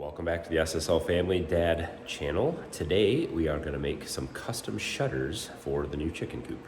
Welcome back to the SSL Family Dad channel. Today we are going to make some custom shutters for the new chicken coop.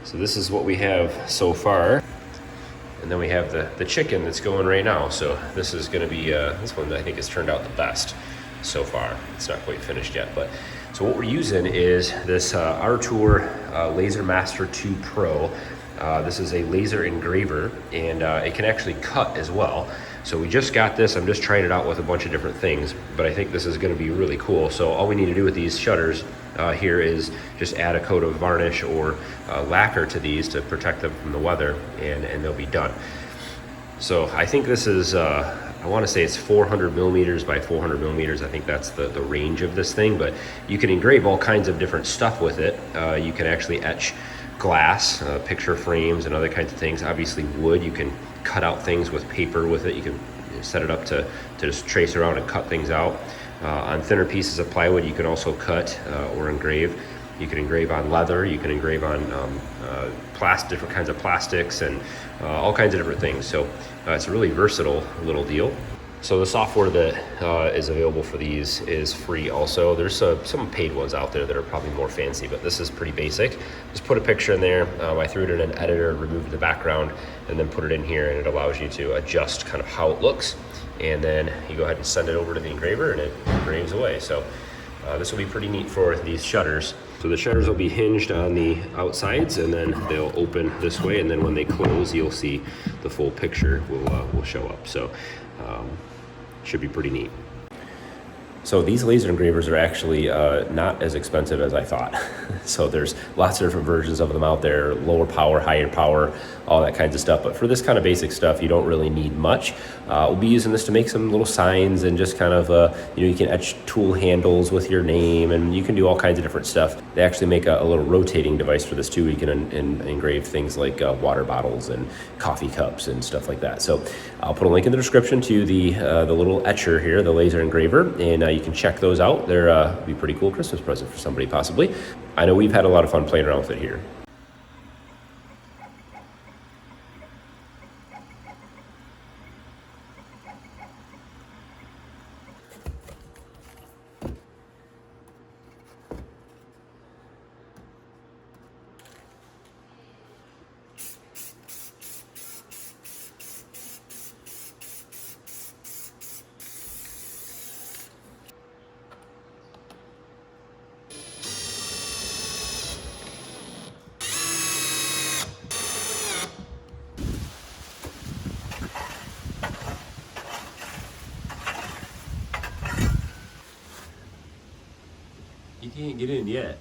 So this is what we have so far. And then we have the chicken that's going right now. So this is going to be, this one I think has turned out the best so far. It's not quite finished yet, but so what we're using is this Ortur Laser Master 2 Pro. This is a laser engraver, and it can actually cut as well. So we just got this. I'm just trying it out with a bunch of different things, but I think this is going to be really cool. So all we need to do with these shutters here is just add a coat of varnish or lacquer to these to protect them from the weather, and they'll be done. So I think this is, I want to say it's 400 millimeters by 400 millimeters. I think that's the range of this thing, but you can engrave all kinds of different stuff with it. You can actually etch glass, picture frames, and other kinds of things. Obviously wood, you can cut out things with paper with it. You can set it up to just trace around and cut things out. On thinner pieces of plywood, you can also cut or engrave. You can engrave on leather, you can engrave on different kinds of plastics, and all kinds of different things. So it's a really versatile little deal. So the software that is available for these is free also. There's some paid ones out there that are probably more fancy, but this is pretty basic. Just put a picture in there. I threw it in an editor, removed the background, and then put it in here, and it allows you to adjust kind of how it looks. And then you go ahead and send it over to the engraver, and it engraves away. So this will be pretty neat for these shutters. So the shutters will be hinged on the outsides, and then they'll open this way, and then when they close, you'll see the full picture will show up. So should be pretty neat. So these laser engravers are actually not as expensive as I thought. So there's lots of different versions of them out there, lower power, higher power, all that kinds of stuff. But for this kind of basic stuff, you don't really need much. We'll be using this to make some little signs and just kind of, you can etch tool handles with your name, and you can do all kinds of different stuff. They actually make a little rotating device for this too. You can engrave things like water bottles and coffee cups and stuff like that. So I'll put a link in the description to the little etcher here, the laser engraver, and you can check those out. They're be a pretty cool Christmas present for somebody possibly. I know we've had a lot of fun playing around with it here. You can't get in yet.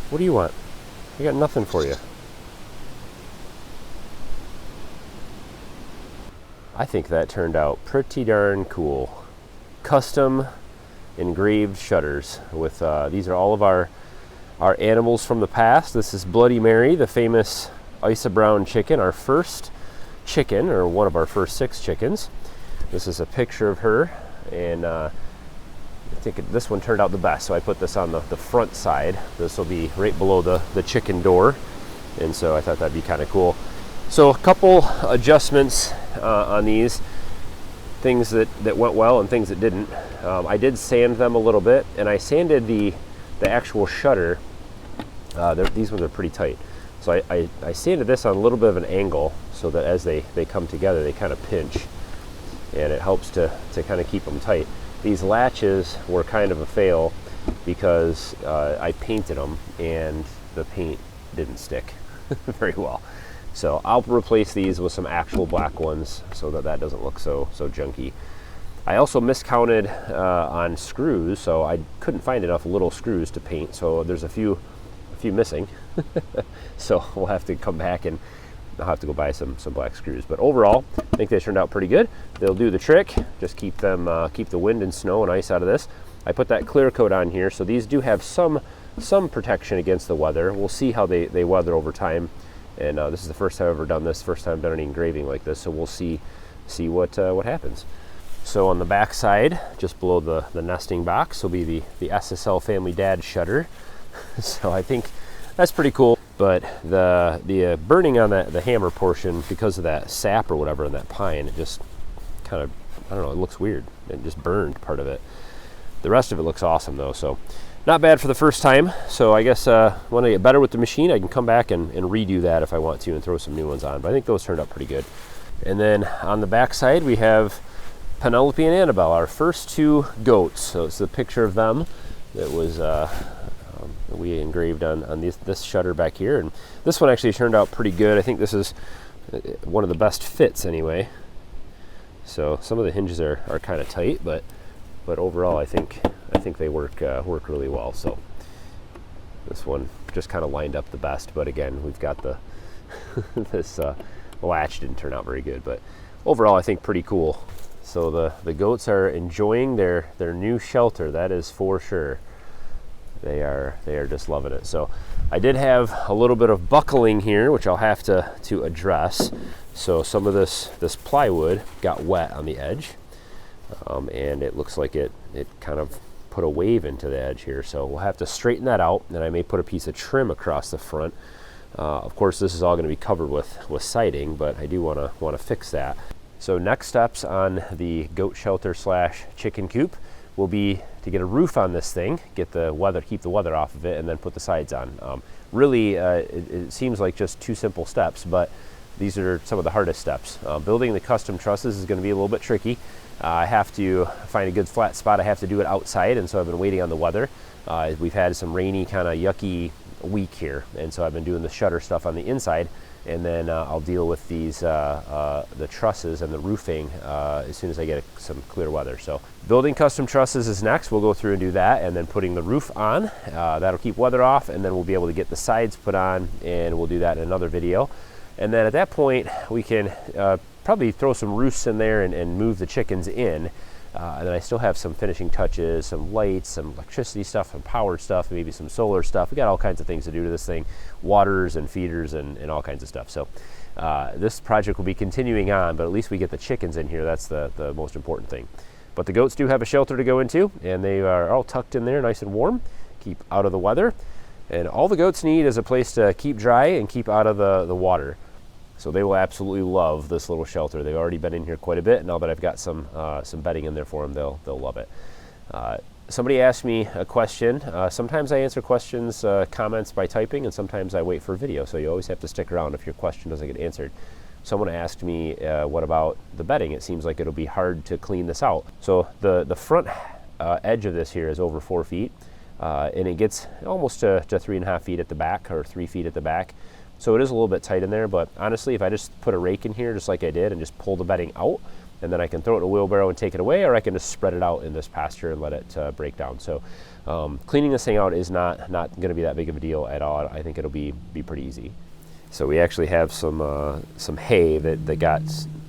What do you want? I got nothing for you. I think that turned out pretty darn cool. Custom engraved shutters with these are all of our animals from the past. This is Bloody Mary, the famous Isa Brown chicken, our first chicken, or one of our first 6 chickens. This is a picture of her, and I think this one turned out the best, so I put this on the front side. This will be right below the chicken door, and so I thought that'd be kind of cool. So a couple adjustments on these, things that went well and things that didn't. I did sand them a little bit, and I sanded the actual shutter. These ones are pretty tight, so I sanded this on a little bit of an angle so that as they come together, they kind of pinch, and it helps to kind of keep them tight. These latches were kind of a fail. because I painted them and the paint didn't stick very well. So I'll replace these with some actual black ones so that doesn't look so junky. I also miscounted on screws, so I couldn't find enough little screws to paint, so there's a few missing. So we'll have to come back and I'll have to go buy some black screws. But overall, I think they turned out pretty good. They'll do the trick. Just keep the wind and snow and ice out of this. I put that clear coat on here, so these do have some protection against the weather. We'll see how they weather over time. And this is the first time I've ever done this, first time I've done any engraving like this, so we'll see what happens. So on the back side, just below the nesting box, will be the SSLFamilyDad shutter. So I think that's pretty cool. But the burning on the hammer portion, because of that sap or whatever in that pine, it just kind of, I don't know, it looks weird. It just burned part of it. The rest of it looks awesome though, so not bad for the first time. So I guess when I get better with the machine, I can come back and redo that if I want to and throw some new ones on. But I think those turned out pretty good. And then on the back side, we have Penelope and Annabelle, our first two goats. So it's the picture of them that was we engraved on this shutter back here. And this one actually turned out pretty good. I think this is one of the best fits anyway. So some of the hinges are kind of tight, but overall I think they work really well. So this one just kind of lined up the best, but again, we've got the this latch didn't turn out very good, but overall I think pretty cool. So the goats are enjoying their new shelter, that is for sure. They are just loving it. So I did have a little bit of buckling here, which I'll have to address. So some of this plywood got wet on the edge. And it looks like it kind of put a wave into the edge here, so we'll have to straighten that out, and I may put a piece of trim across the front. Of course, this is all going to be covered with siding, but I do want to fix that. So next steps on the goat shelter / chicken coop will be to get a roof on this thing, keep the weather off of it, and then put the sides on. Really, it seems like just two simple steps, but these are some of the hardest steps. Building the custom trusses is going to be a little bit tricky. I have to find a good flat spot. I have to do it outside, and so I've been waiting on the weather. We've had some rainy, kind of yucky week here, and so I've been doing the shutter stuff on the inside, and then I'll deal with these the trusses and the roofing as soon as I get some clear weather. So building custom trusses is next. We'll go through and do that, and then putting the roof on. That'll keep weather off, and then we'll be able to get the sides put on, and we'll do that in another video. And then at that point, we can probably throw some roofs in there and move the chickens in. And then I still have some finishing touches, some lights, some electricity stuff, some power stuff, maybe some solar stuff. We got all kinds of things to do to this thing, waters and feeders and all kinds of stuff. So this project will be continuing on, but at least we get the chickens in here. That's the most important thing. But the goats do have a shelter to go into, and they are all tucked in there nice and warm, keep out of the weather. And all the goats need is a place to keep dry and keep out of the water. So they will absolutely love this little shelter. They've already been in here quite a bit. Now that I've got some bedding in there for them, they'll love it. Somebody asked me a question. Sometimes I answer questions, comments by typing, and sometimes I wait for video. So you always have to stick around if your question doesn't get answered. Someone asked me, what about the bedding? It seems like it'll be hard to clean this out. So the front edge of this here is over 4 feet, and it gets almost to 3.5 feet at the back, or 3 feet at the back. So it is a little bit tight in there, but honestly, if I just put a rake in here, just like I did, and just pull the bedding out, and then I can throw it in a wheelbarrow and take it away, or I can just spread it out in this pasture and let it break down. So cleaning this thing out is not going to be that big of a deal at all. I think it'll be pretty easy. So we actually have some hay that got,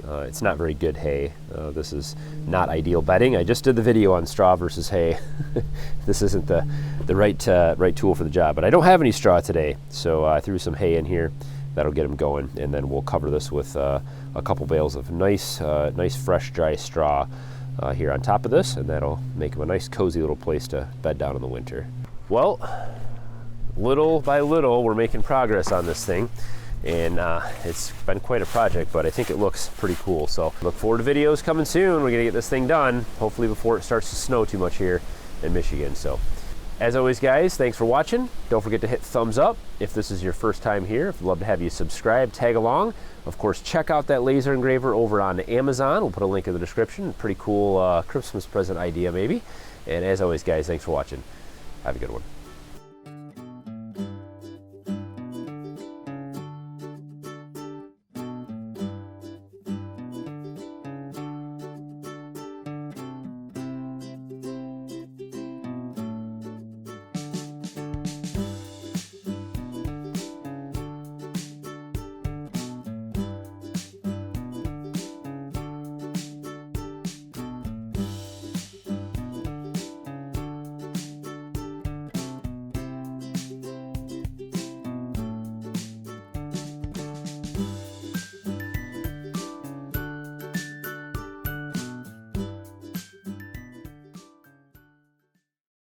it's not very good hay. This is not ideal bedding. I just did the video on straw versus hay. This isn't the right tool for the job, but I don't have any straw today. So I threw some hay in here. That'll get them going, and then we'll cover this with a couple bales of nice fresh dry straw here on top of this, and that'll make them a nice cozy little place to bed down in the winter. Well, little by little, we're making progress on this thing, and it's been quite a project, but I think it looks pretty cool. So look forward to videos coming soon. We're gonna get this thing done, hopefully before it starts to snow too much here in Michigan. So as always, guys, thanks for watching. Don't forget to hit thumbs up if this is your first time here. I'd love to have you subscribe, tag along. Of course, check out that laser engraver over on Amazon. We'll put a link in the description. Pretty cool Christmas present idea, maybe. And as always, guys, thanks for watching. Have a good one.